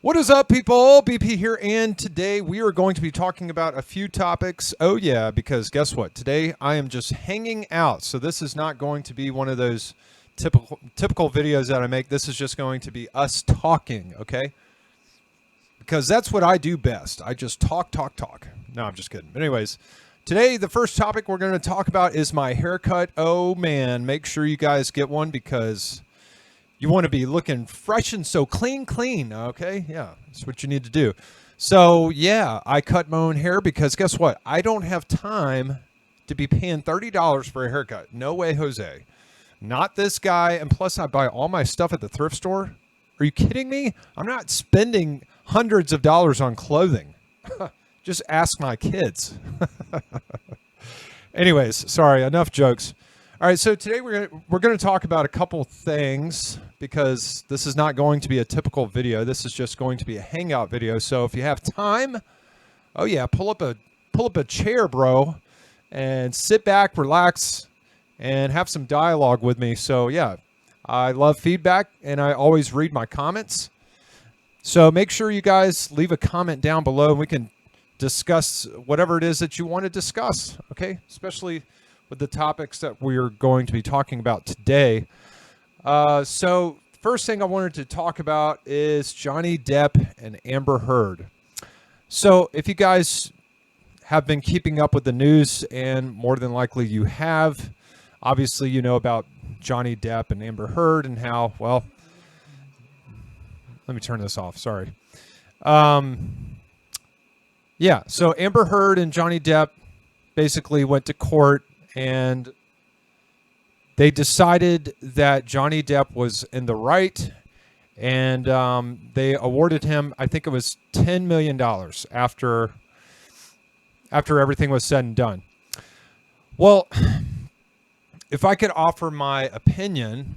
What is up, people? BP here, and today we are going to be talking about a few topics. Oh yeah, because guess what? Today I am just hanging out. So this is not going to be one of those typical videos that I make. This is just going to be us talking, okay? Because that's what I do best. I just talk. No, I'm just kidding. But anyways, today the first topic we're going to talk about is my haircut. Oh man, make sure you guys get one because you want to be looking fresh and so clean, okay? Yeah, that's what you need to do. So, yeah, I cut my own hair because guess what? I don't have time to be paying $30 for a haircut. No way, Jose. Not this guy. And plus, I buy all my stuff at the thrift store. Are you kidding me? I'm not spending hundreds of dollars on clothing. Just ask my kids. Anyways, sorry, enough jokes. All right, so today we're going to talk about a couple things because this is not going to be a typical video. This is just going to be a hangout video. So if you have time, oh yeah, pull up a chair, bro, and sit back, relax, and have some dialogue with me. So yeah, I love feedback, and I always read my comments. So make sure you guys leave a comment down below, and we can discuss whatever it is that you want to discuss, okay? Especially with the topics that we're going to be talking about today. So first thing I wanted to talk about is Johnny Depp and Amber Heard. So if you guys have been keeping up with the news, and more than likely you have, obviously you know about Johnny Depp and Amber Heard and how, well, let me turn this off, sorry. Yeah, so Amber Heard and Johnny Depp basically went to court, and they decided that Johnny Depp was in the right, and they awarded him, I think it was $10 million after everything was said and done. Well, if I could offer my opinion,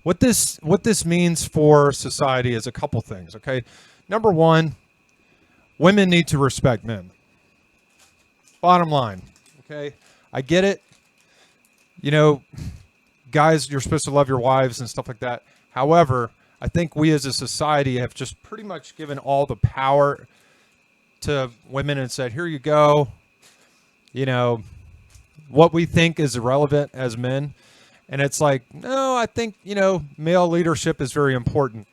what this means for society is a couple things, okay? Number one, women need to respect men. Bottom line. Okay, I get it. You know, guys, you're supposed to love your wives and stuff like that. However, I think we as a society have just pretty much given all the power to women and said, here you go. You know, what we think is irrelevant as men. And it's like, no, I think, you know, male leadership is very important.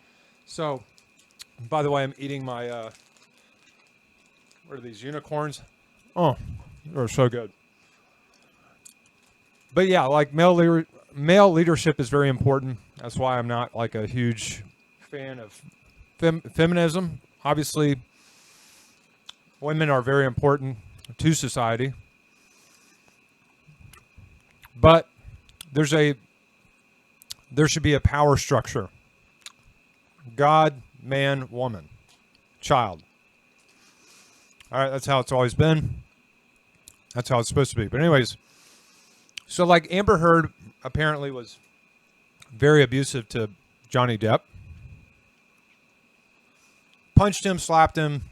So, by the way, I'm eating my, what are these, unicorns? Oh, they're so good. But yeah, like male leadership is very important. That's why I'm not like a huge fan of feminism. Obviously, women are very important to society. But there should be a power structure. God, man, woman, child. All right, that's how it's always been. That's how it's supposed to be. But anyways, so like Amber Heard apparently was very abusive to Johnny Depp. Punched him, slapped him,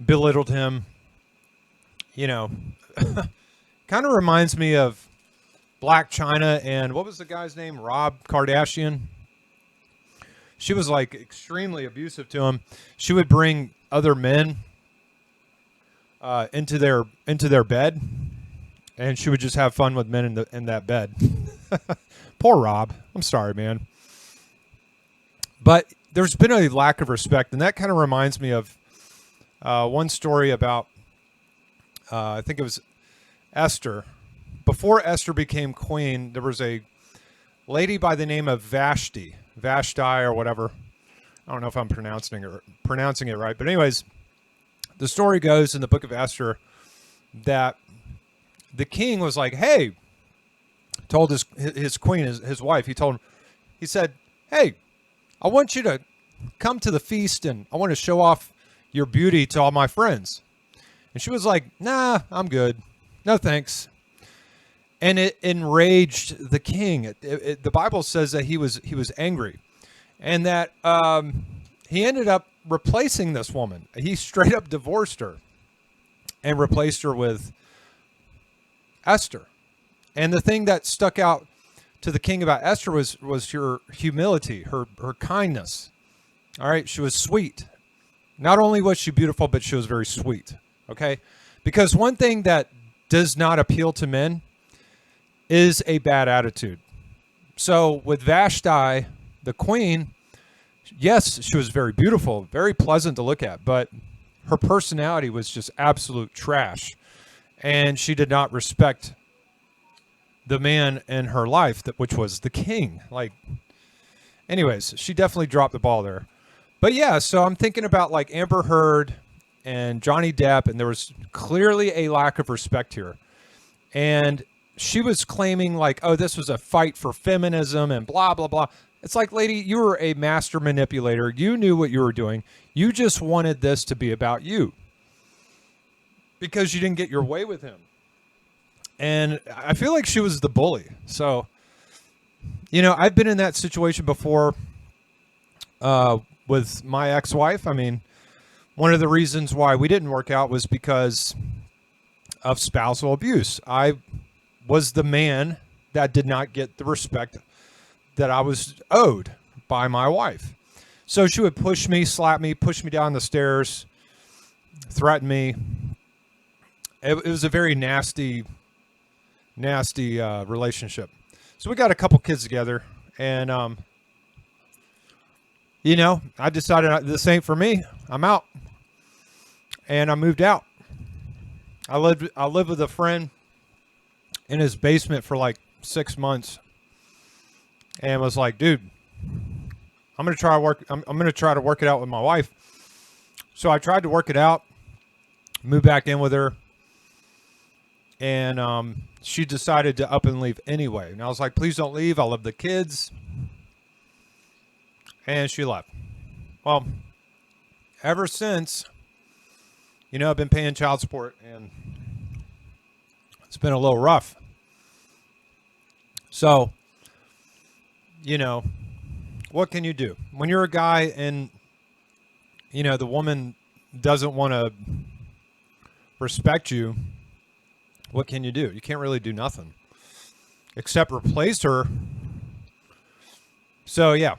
belittled him. You know, kind of reminds me of Black China and what was the guy's name? Rob Kardashian. She was like extremely abusive to him. She would bring other men into their bed, and she would just have fun with men in that bed. Poor Rob. I'm sorry, man. But there's been a lack of respect, and that kind of reminds me of one story about, I think it was Esther. Before Esther became queen, there was a lady by the name of Vashti or whatever. I don't know if I'm pronouncing it right, but anyways, the story goes in the book of Esther that the king was like, hey, told his queen, his wife, he said, hey, I want you to come to the feast and I want to show off your beauty to all my friends. And she was like, nah, I'm good. No, thanks. And it enraged the king. The Bible says that he was angry, and that he ended up replacing this woman. He straight up divorced her and replaced her with Esther. And the thing that stuck out to the king about Esther was her humility, her kindness. All right, she was sweet. Not only was she beautiful, but she was very sweet. Okay, because one thing that does not appeal to men is a bad attitude. So with Vashti, the queen, yes, she was very beautiful, very pleasant to look at, but her personality was just absolute trash. And she did not respect the man in her life, which was the king. Like, anyways, she definitely dropped the ball there. But yeah, so I'm thinking about like Amber Heard and Johnny Depp, and there was clearly a lack of respect here. And she was claiming like, oh, this was a fight for feminism and blah, blah, blah. It's like, lady, you were a master manipulator. You knew what you were doing. You just wanted this to be about you because you didn't get your way with him. And I feel like she was the bully. So, you know, I've been in that situation before with my ex-wife. I mean, one of the reasons why we didn't work out was because of spousal abuse. I was the man that did not get the respect that I was owed by my wife. So she would push me, slap me, push me down the stairs, threaten me. It was a very nasty relationship. So we got a couple kids together, and you know, I decided this ain't for me. I'm out, and I moved out. I lived with a friend in his basement for like 6 months, and was like, dude, I'm gonna try to work it out with my wife. So I tried to work it out, moved back in with her, and she decided to up and leave anyway. And I was like, please don't leave. I love the kids. And she left. Well, ever since, you know, I've been paying child support, and it's been a little rough. So, you know, what can you do? When you're a guy and, you know, the woman doesn't want to respect you, what can you do? You can't really do nothing except replace her. So, yeah,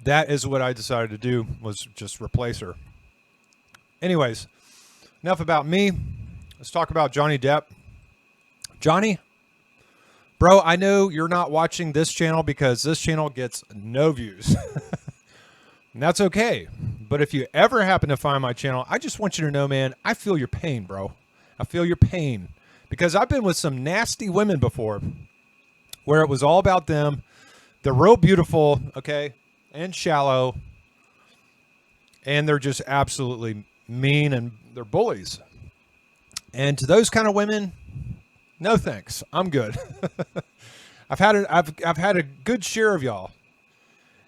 that is what I decided to do, was just replace her. Anyways, enough about me. Let's talk about Johnny Depp. Johnny, bro, I know you're not watching this channel because this channel gets no views. And that's okay. But if you ever happen to find my channel, I just want you to know, man, I feel your pain, bro. I feel your pain. Because I've been with some nasty women before where it was all about them. They're real beautiful, okay, and shallow. And they're just absolutely mean, and they're bullies. And to those kind of women, no thanks. I'm good. I've had a good share of y'all.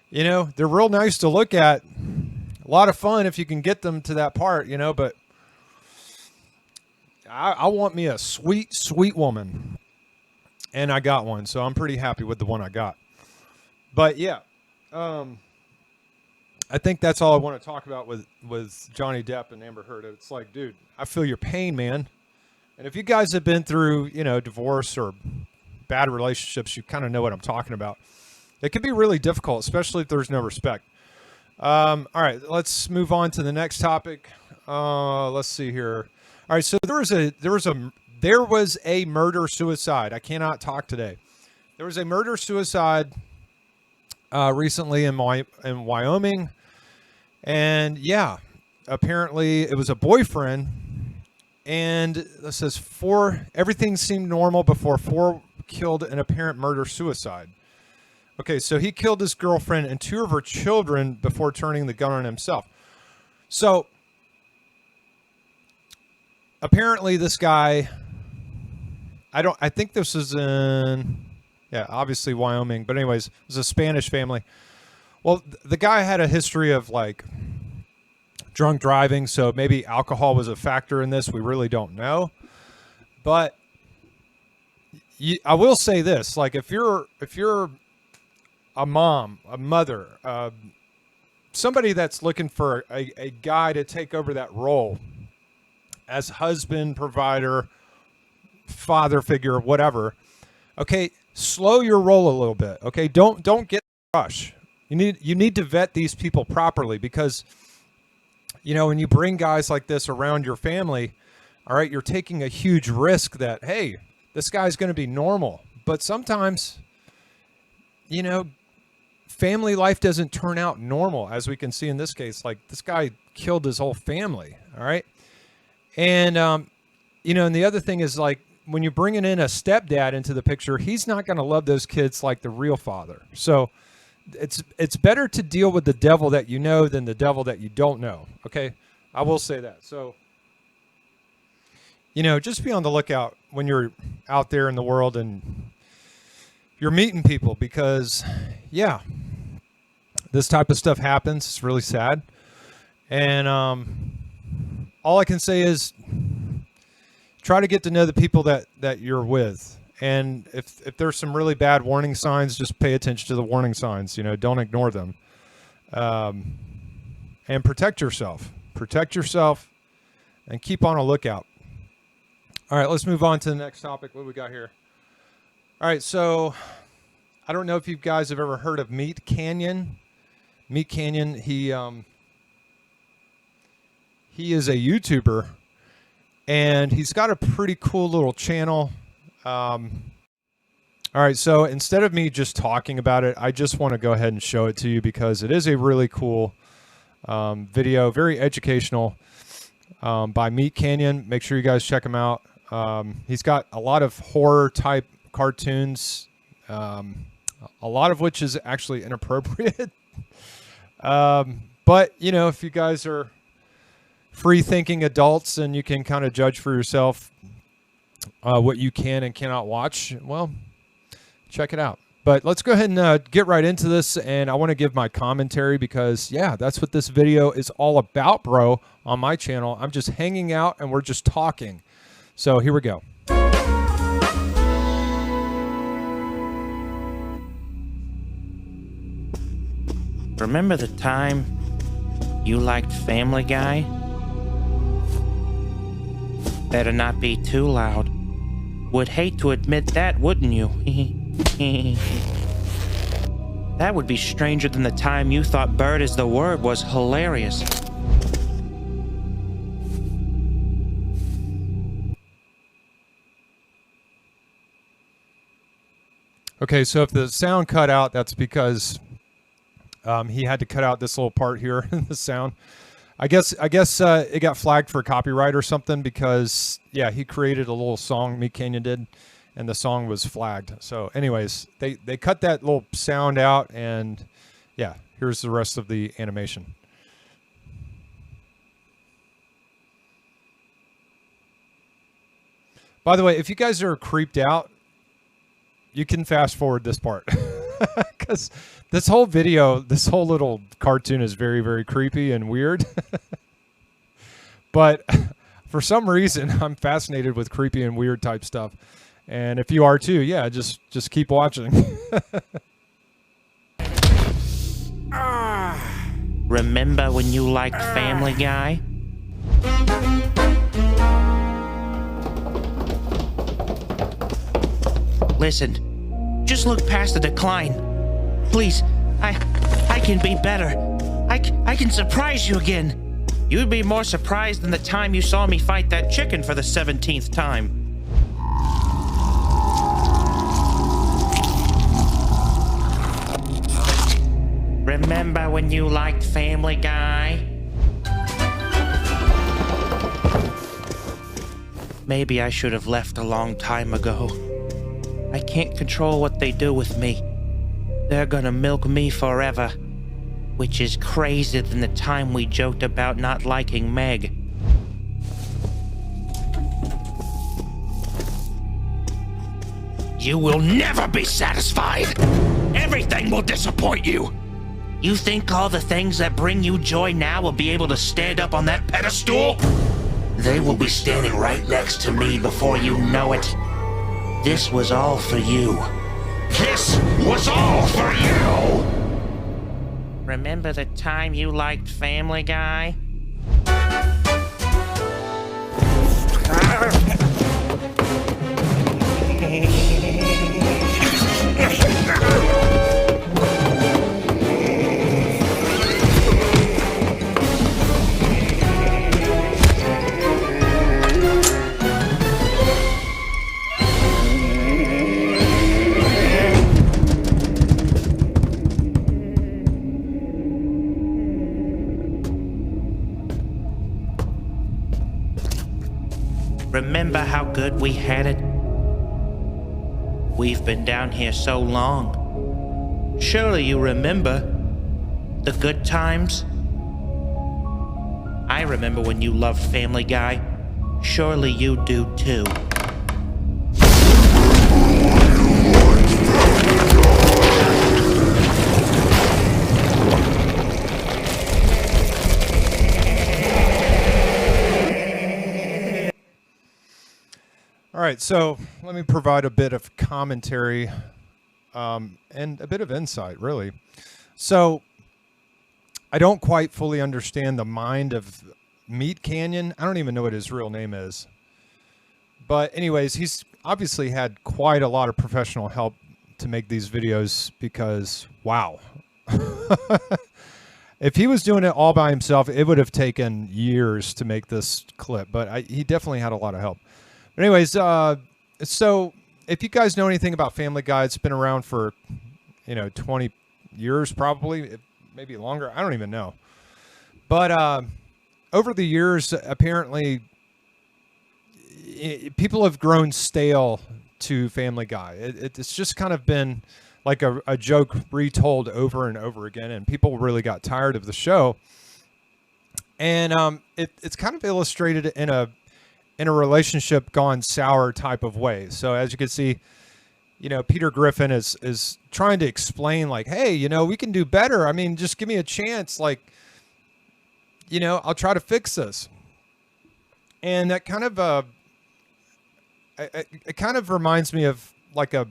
You know, they're real nice to look at. A lot of fun if you can get them to that part, you know, but I want me a sweet, sweet woman. And I got one, so I'm pretty happy with the one I got. But yeah, I think that's all I want to talk about with Johnny Depp and Amber Heard. It's like, dude, I feel your pain, man. And if you guys have been through, you know, divorce or bad relationships, you kind of know what I'm talking about. It can be really difficult, especially if there's no respect. All right, let's move on to the next topic. Let's see here. All right, so there was a murder suicide. I cannot talk today. There was a murder suicide recently in Wyoming, and yeah, apparently it was a boyfriend. And it says everything seemed normal before 4 killed an apparent murder suicide. Okay, so he killed his girlfriend and 2 of her children before turning the gun on himself. So apparently this guy, I think this is in, yeah, obviously Wyoming, but anyways, it was a Spanish family. Well, the guy had a history of like drunk driving, so maybe alcohol was a factor in this. We really don't know. But I will say this, like if you're a mom, a mother, somebody that's looking for a guy to take over that role as husband, provider, father figure, whatever, okay, slow your roll a little bit. Okay, don't get in a rush. You need to vet these people properly, because when you bring guys like this around your family, all right, you're taking a huge risk that, hey, this guy's going to be normal. But sometimes, family life doesn't turn out normal, as we can see in this case. Like, this guy killed his whole family, all right? And, and the other thing is, like, when you're bringing in a stepdad into the picture, he's not going to love those kids like the real father. So it's better to deal with the devil that you know than the devil that you don't know, okay? I will say that. So, just be on the lookout when you're out there in the world and you're meeting people, because, yeah, this type of stuff happens. It's really sad. And all I can say is try to get to know the people that you're with. And if there's some really bad warning signs, just pay attention to the warning signs. Don't ignore them. And protect yourself. Protect yourself and keep on a lookout. All right, let's move on to the next topic. What do we got here? All right, so I don't know if you guys have ever heard of Meat Canyon. Meat Canyon, he is a YouTuber, and he's got a pretty cool little channel. All right, so instead of me just talking about it, I just want to go ahead and show it to you, because it is a really cool video, very educational, by Meat Canyon. Make sure you guys check him out. He's got a lot of horror type cartoons, a lot of which is actually inappropriate. But if you guys are free thinking adults and you can kind of judge for yourself what you can and cannot watch, well, check it out. But let's go ahead and get right into this. And I want to give my commentary, because, yeah, that's what this video is all about, bro. On my channel, I'm just hanging out and we're just talking. So here we go. Remember the time you liked Family Guy? Better not be too loud. Would hate to admit that, wouldn't you? That would be stranger than the time you thought "bird is the word" was hilarious. Okay, so if the sound cut out, that's because he had to cut out this little part here in the sound. I guess it got flagged for copyright or something, because, yeah, he created a little song, Meat Canyon did, and the song was flagged. So anyways, they cut that little sound out, and, yeah, here's the rest of the animation. By the way, if you guys are creeped out, you can fast forward this part, because this whole video, this whole little cartoon is very, very creepy and weird. But for some reason, I'm fascinated with creepy and weird type stuff. And if you are too, yeah, just keep watching. Remember when you liked Family Guy? Listen, just look past the decline. Please, I can be better. I can surprise you again. You'd be more surprised than the time you saw me fight that chicken for the 17th time. Remember when you liked Family Guy? Maybe I should have left a long time ago. I can't control what they do with me. They're gonna milk me forever. Which is crazier than the time we joked about not liking Meg. You will never be satisfied! Everything will disappoint you! You think all the things that bring you joy now will be able to stand up on that pedestal? They will be standing right next to me before you know it. This was all for you. This was all for you! Remember the time you liked Family Guy? Remember how good we had it? We've been down here so long. Surely you remember the good times? I remember when you loved Family Guy. Surely you do too. All right, so let me provide a bit of commentary and a bit of insight, really. So I don't quite fully understand the mind of Meat Canyon. I don't even know what his real name is. But anyways, he's obviously had quite a lot of professional help to make these videos because, wow. If he was doing it all by himself, it would have taken years to make this clip. But he definitely had a lot of help. But anyways, so if you guys know anything about Family Guy, it's been around for, 20 years probably, maybe longer. I don't even know. But over the years, apparently, people have grown stale to Family Guy. It's just kind of been like a joke retold over and over again, and people really got tired of the show. And it's kind of illustrated in a relationship gone sour type of way. So as you can see, Peter Griffin is trying to explain like, hey, we can do better. I mean, just give me a chance. Like, I'll try to fix this. And that kind of, it kind of reminds me of like a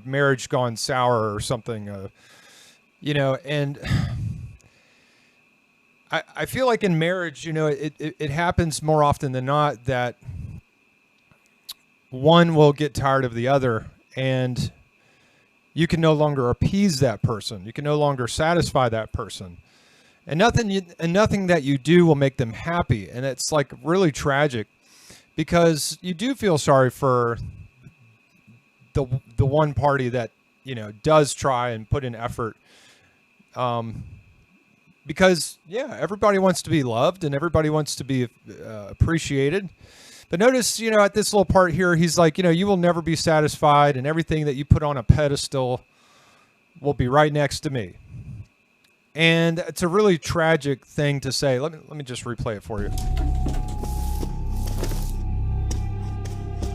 marriage gone sour or something, and I feel like in marriage, it happens more often than not that one will get tired of the other, and you can no longer appease that person. You can no longer satisfy that person, and nothing that you do will make them happy. And it's like really tragic because you do feel sorry for the one party that does try and put in effort. Because, everybody wants to be loved and everybody wants to be appreciated. But notice, at this little part here, he's like, you will never be satisfied, and everything that you put on a pedestal will be right next to me. And it's a really tragic thing to say. Let me just replay it for you.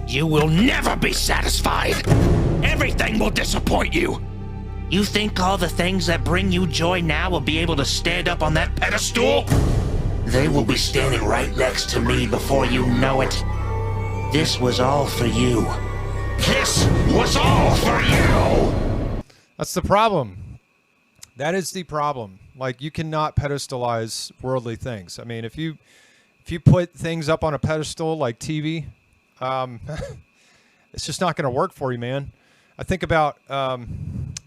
You will never be satisfied. Everything will disappoint you. You think all the things that bring you joy now will be able to stand up on that pedestal? They will be standing right next to me before you know it. This was all for you. This was all for you! That's the problem. That is the problem. Like, you cannot pedestalize worldly things. I mean, if you put things up on a pedestal like TV, it's just not going to work for you, man. I think about...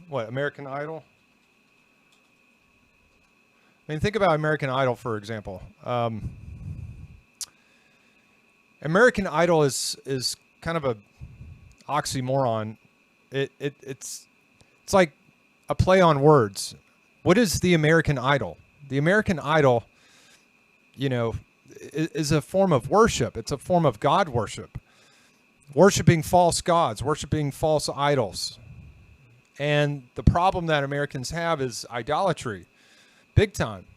American Idol? I mean, think about American Idol, for example. American Idol is kind of a oxymoron. It's like a play on words. What is the American Idol? The American Idol, is a form of worship. It's a form of God worship. Worshiping false gods, worshiping false idols. And the problem that Americans have is idolatry, big time.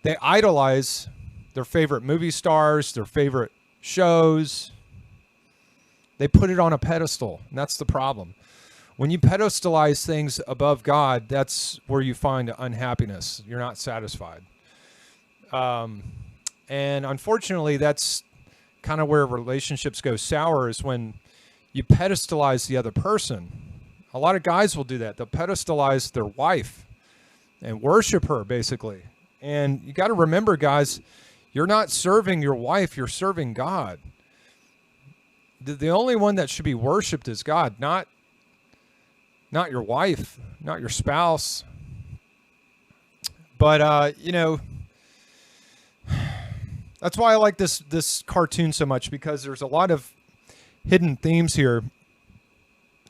They idolize their favorite movie stars, their favorite shows. They put it on a pedestal, and that's the problem. When you pedestalize things above God, that's where you find unhappiness. You're not satisfied. And unfortunately, that's kind of where relationships go sour, is when you pedestalize the other person. A lot of guys will do that. They'll pedestalize their wife and worship her, basically. And you got to remember, guys, you're not serving your wife, you're serving God. The only one that should be worshipped is God, not your wife, not your spouse. But, that's why I like this cartoon so much, because there's a lot of hidden themes here.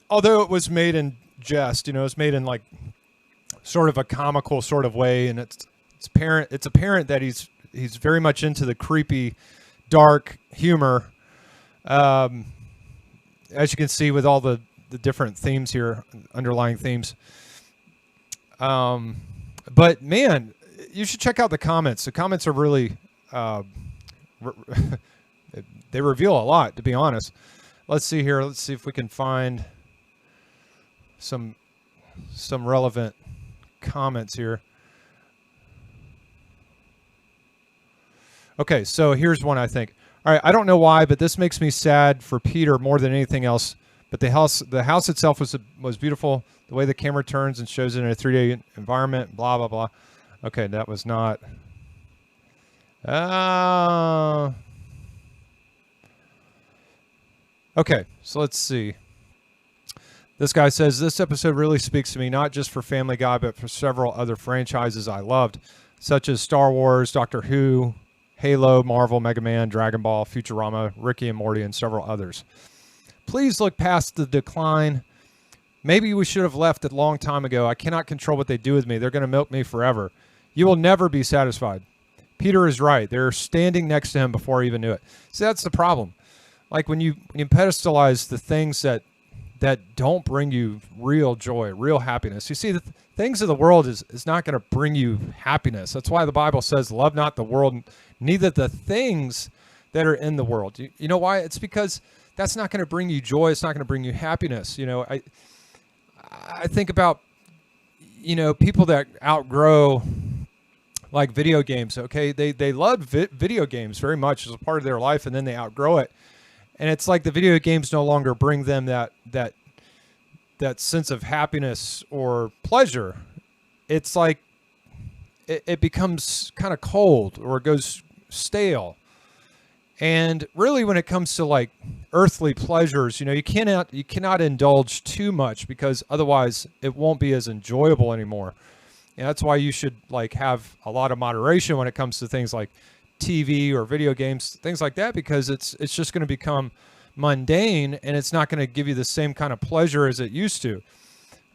Although it was made in jest, it was made in like sort of a comical sort of way, and it's apparent that he's very much into the creepy, dark humor As you can see with all the different themes here, underlying themes. But man, you should check out the comments. The comments are really, they reveal a lot, to be honest. Let's see here. Let's see if we can find some relevant comments here. Okay, so here's one I think. All right, I don't know why, but this makes me sad for Peter more than anything else. But the house itself was beautiful. The way the camera turns and shows it in a 3D environment, blah, blah, blah. Okay, that was not. Okay, so let's see. This guy says, this episode really speaks to me, not just for Family Guy, but for several other franchises I loved, such as Star Wars, Doctor Who, Halo, Marvel, Mega Man, Dragon Ball, Futurama, Ricky and Morty, and several others. Please look past the decline. Maybe we should have left a long time ago. I cannot control what they do with me. They're going to milk me forever. You will never be satisfied. Peter is right. They're standing next to him before I even knew it. See, that's the problem. Like when you pedestalize the things that don't bring you real joy, real happiness. You see, the things of the world is not going to bring you happiness. That's why the Bible says, love not the world, neither the things that are in the world. You know why? It's because that's not going to bring you joy. It's not going to bring you happiness. You know, I think about, you know, people that outgrow like video games. Okay, they love video games very much as a part of their life, and then they outgrow it, and it's like the video games no longer bring them that sense of happiness or pleasure. It's like it becomes kind of cold, or it goes stale. And really, when it comes to like earthly pleasures, you know, you cannot indulge too much, because otherwise it won't be as enjoyable anymore. And that's why you should like have a lot of moderation when it comes to things like TV or video games, things like that, because it's just going to become mundane, and it's not going to give you the same kind of pleasure as it used to.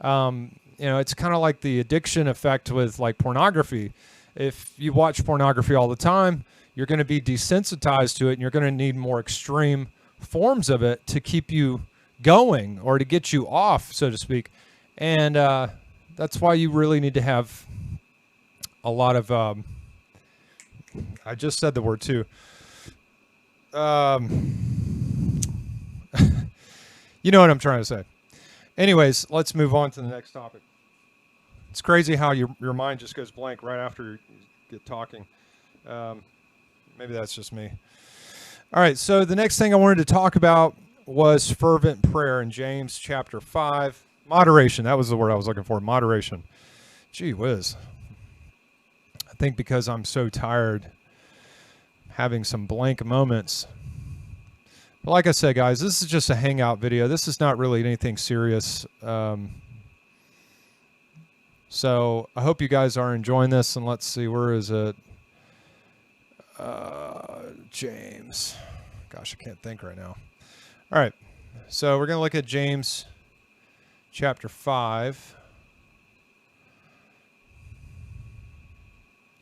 You know, it's kind of like the addiction effect with like pornography. If you watch pornography all the time, you're going to be desensitized to it, and you're going to need more extreme forms of it to keep you going, or to get you off, so to speak. And that's why you really need to have a lot of, I just said the word too. You know what I'm trying to say. Anyways, let's move on to the next topic. It's crazy how your mind just goes blank right after you get talking. Maybe that's just me. All right, so the next thing I wanted to talk about was fervent prayer in James chapter 5. Moderation, that was the word I was looking for, moderation. Gee whiz. I think because I'm so tired, having some blank moments. But like I said, guys, this is just a hangout video. This is not really anything serious. So I hope you guys are enjoying this, and let's see, where is it? James. Gosh, I can't think right now. All right, so we're going to look at James chapter 5.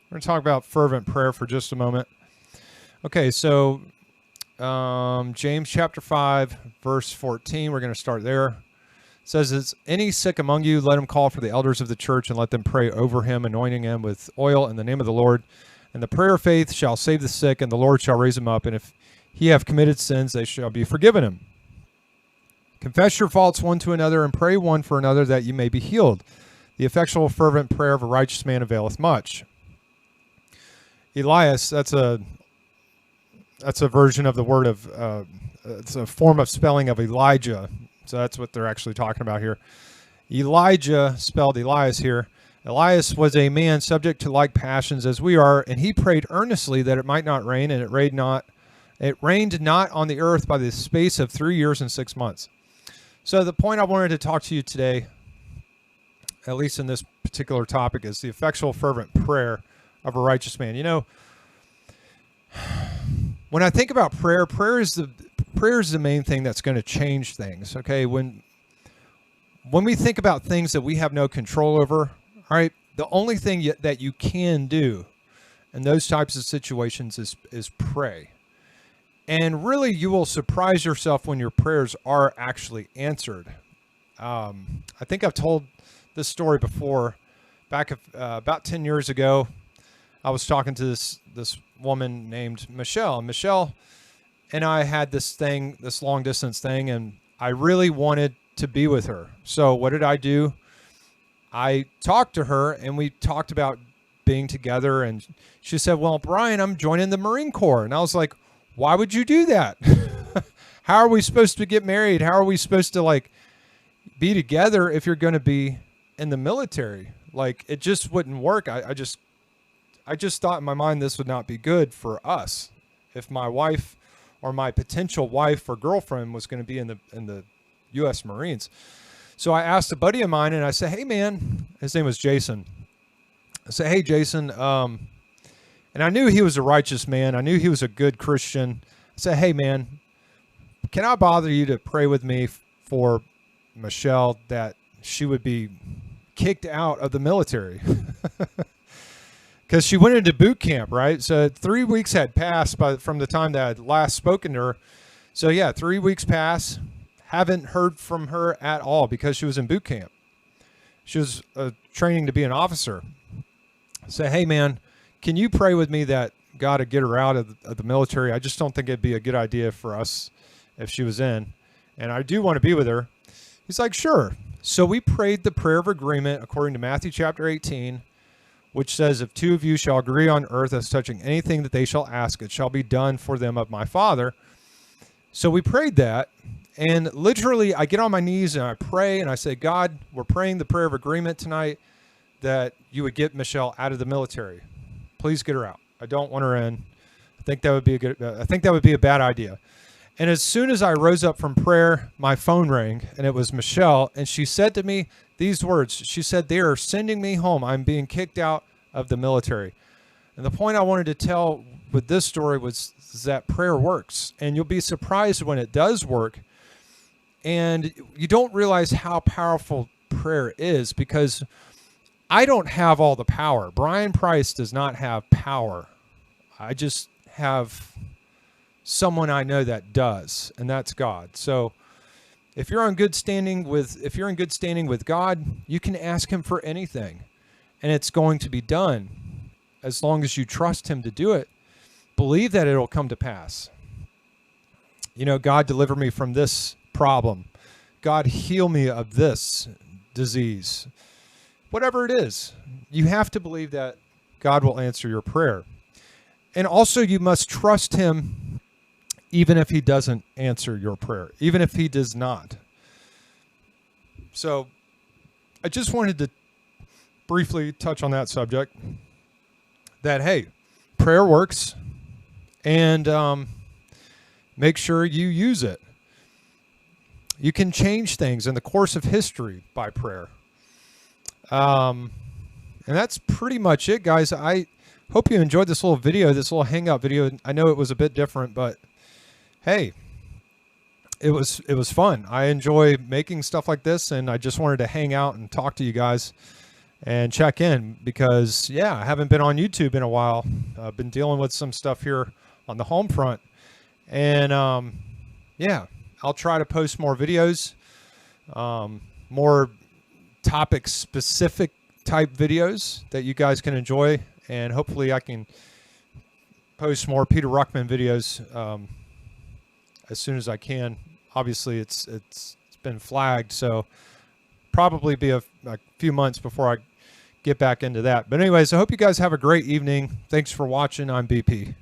We're going to talk about fervent prayer for just a moment. Okay, so James chapter 5, verse 14, we're going to start there. It says, is any sick among you, let him call for the elders of the church and let them pray over him, anointing him with oil in the name of the Lord. And the prayer of faith shall save the sick, and the Lord shall raise him up. And if he have committed sins, they shall be forgiven him. Confess your faults one to another, and pray one for another, that you may be healed. The effectual fervent prayer of a righteous man availeth much. Elias, that's a version of the word of, it's a form of spelling of Elijah. So that's what they're actually talking about here. Elijah, spelled Elias here. Elias was a man subject to like passions as we are, and he prayed earnestly that it might not rain, and it rained not on the earth by the space of 3 years and 6 months. So the point I wanted to talk to you today, at least in this particular topic, is the effectual fervent prayer of a righteous man. You know, when I think about prayer, prayer is the main thing that's going to change things. Okay, when we think about things that we have no control over, all right, the only thing that you can do in those types of situations is pray. And really, you will surprise yourself when your prayers are actually answered. I think I've told this story before. Back about 10 years ago, I was talking to this woman named Michelle. And Michelle and I had this long distance thing, and I really wanted to be with her. So what did I do? I talked to her, and we talked about being together. And she said, well, Brian, I'm joining the Marine Corps. And I was like, why would you do that? How are we supposed to get married? How are we supposed to like be together if you're going to be in the military? Like, it just wouldn't work. I just thought in my mind this would not be good for us if my wife or my potential wife or girlfriend was going to be in the U.S. Marines. So I asked a buddy of mine, and I said, hey man, his name was Jason. I said, hey Jason, and I knew he was a righteous man. I knew he was a good Christian. I said, hey, man, can I bother you to pray with me for Michelle that she would be kicked out of the military? Because she went into boot camp, right? So 3 weeks had passed from the time that I had last spoken to her. So, yeah, 3 weeks passed. Haven't heard from her at all because she was in boot camp. She was training to be an officer. I said, hey, man, can you pray with me that God would get her out of the military? I just don't think it'd be a good idea for us if she was in. And I do want to be with her. He's like, sure. So we prayed the prayer of agreement according to Matthew chapter 18, which says, if two of you shall agree on earth as touching anything that they shall ask, it shall be done for them of my Father. So we prayed that. And literally, I get on my knees and I pray and I say, God, we're praying the prayer of agreement tonight that you would get Michelle out of the military. Please get her out. I don't want her in. I think that would be a bad idea. And as soon as I rose up from prayer, my phone rang, and it was Michelle, and she said to me these words. She said, they are sending me home. I'm being kicked out of the military. And the point I wanted to tell with this story was that prayer works, and you'll be surprised when it does work. And you don't realize how powerful prayer is, because I don't have all the power. Brian Price does not have power. I just have someone I know that does, and that's God. So if you're in good standing with God, you can ask him for anything, and it's going to be done as long as you trust him to do it. Believe that it'll come to pass. You know, God, deliver me from this problem. God, heal me of this disease. Whatever it is, you have to believe that God will answer your prayer. And also, you must trust him even if he doesn't answer your prayer, even if he does not. So I just wanted to briefly touch on that subject, that, hey, prayer works, and make sure you use it. You can change things in the course of history by prayer. And that's pretty much it, guys. I hope you enjoyed this little video, this little hangout video. I know it was a bit different, but hey, it was fun. I enjoy making stuff like this, and I just wanted to hang out and talk to you guys and check in because, yeah, I haven't been on YouTube in a while. I've been dealing with some stuff here on the home front. And, yeah, I'll try to post more videos, more topic-specific type videos that you guys can enjoy, and hopefully I can post more Peter Ruckman videos as soon as I can. Obviously, it's been flagged, so probably be a few months before I get back into that. But anyways, I hope you guys have a great evening. Thanks for watching. I'm BP.